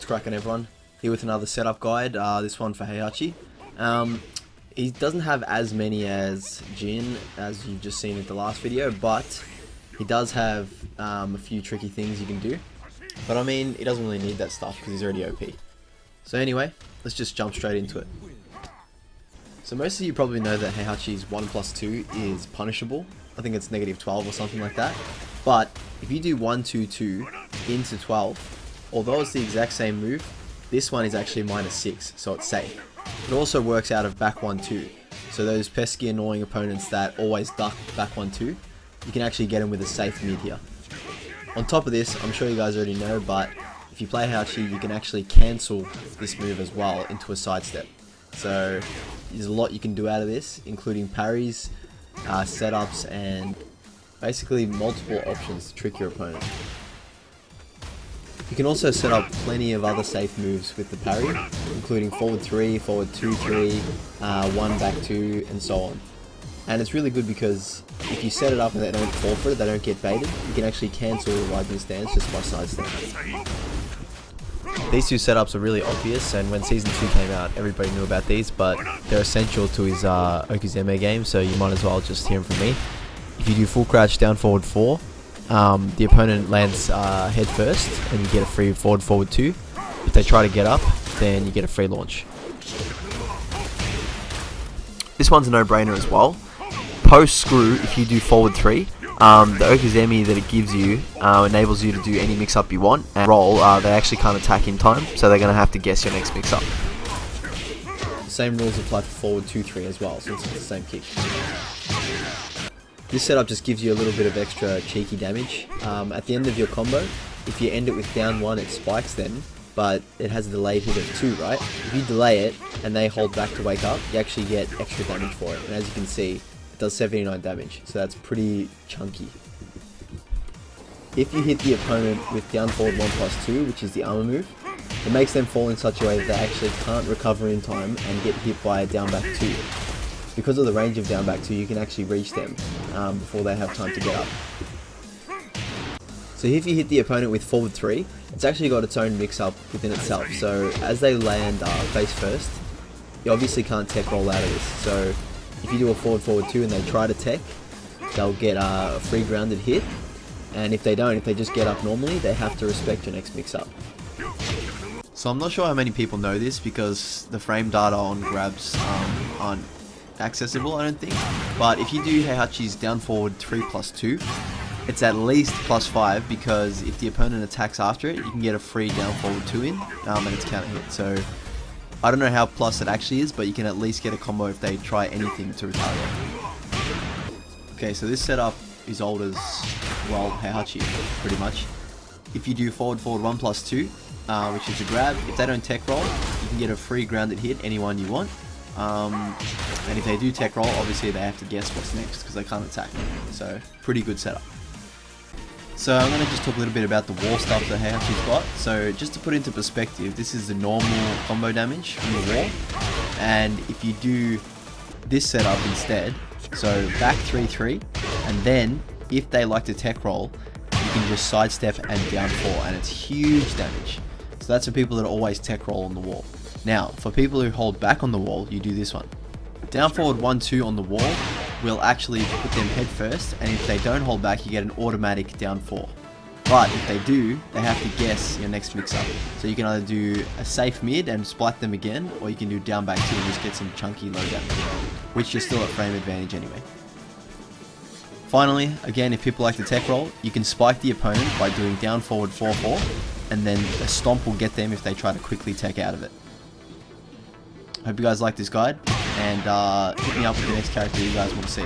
What's cracking, everyone? Here with another setup guide, this one for Heihachi. He doesn't have as many as Jin, as you've just seen in the last video, but he does have a few tricky things you can do. But I mean, he doesn't really need that stuff because he's already OP. So anyway, let's just jump straight into it. So most of you probably know that Heihachi's 1+2 is punishable. I think it's -12 or something like that. But if you do 1-2-2 into 12, although it's the exact same move, this one is actually -6, so it's safe. It also works out of back 1-2, so those pesky annoying opponents that always duck back 1-2, you can actually get them with a safe mid here. On top of this, I'm sure you guys already know, but if you play Heihachi, you can actually cancel this move as well into a sidestep. So there's a lot you can do out of this, including parries, setups, and basically multiple options to trick your opponent. You can also set up plenty of other safe moves with the parry, including forward 3, forward 2-3, 1 back 2, and so on. And it's really good because if you set it up and they don't fall for it, they don't get baited, you can actually cancel the rising stance just by sidestepping. These two setups are really obvious, and when Season 2 came out, everybody knew about these, but they're essential to his Okizeme game, so you might as well just hear them from me. If you do full crouch down forward 4, the opponent lands head first, and you get a free forward 2. If they try to get up, then you get a free launch. This one's a no-brainer as well. Post screw, if you do forward 3, the Okizeme that it gives you enables you to do any mix-up you want, and roll, they actually can't attack in time, so they're going to have to guess your next mix-up. Same rules apply for forward 2-3 as well, since it's the same kick. This setup just gives you a little bit of extra cheeky damage. At the end of your combo, if you end it with down 1, it spikes them, but it has a delayed hit of 2, right? If you delay it and they hold back to wake up, you actually get extra damage for it. And as you can see, it does 79 damage, so that's pretty chunky. If you hit the opponent with down forward 1+2, which is the armor move, it makes them fall in such a way that they actually can't recover in time and get hit by a down back 2. Because of the range of down back 2, you can actually reach them before they have time to get up. So if you hit the opponent with forward 3, it's actually got its own mix-up within itself. So as they land face first, you obviously can't tech roll out of this. So if you do a forward 2 and they try to tech, they'll get a free grounded hit. And if they don't, if they just get up normally, they have to respect your next mix-up. So I'm not sure how many people know this because the frame data on grabs aren't accessible, I don't think. But if you do Heihachi's down forward 3+2, it's at least +5, because if the opponent attacks after it, you can get a free down forward 2 in, and it's counter hit. So I don't know how plus it actually is, but you can at least get a combo if they try anything to retaliate. Okay, so this setup is old as, well, Heihachi, pretty much. If you do forward 1+2, which is a grab, if they don't tech roll, you can get a free grounded hit, anyone you want. And if they do tech roll, obviously they have to guess what's next because they can't attack. So pretty good setup. So I'm going to just talk a little bit about the wall stuff that Heihachi's got. So just to put into perspective, this is the normal combo damage from the wall, and if you do this setup instead, so back 3-3, and then if they like to tech roll, you can just sidestep and down 4, and it's huge damage. So that's for people that always tech roll on the wall. Now, for people who hold back on the wall, you do this one. Down forward 1-2 on the wall will actually put them head first, and if they don't hold back, you get an automatic down 4. But if they do, they have to guess your next mix-up. So you can either do a safe mid and splat them again, or you can do down back 2 and just get some chunky low damage, which you're still at frame advantage anyway. Finally, again, if people like to tech roll, you can spike the opponent by doing down forward 4-4, and then a stomp will get them if they try to quickly tech out of it. Hope you guys like this guide, and hit me up with the next character you guys want to see.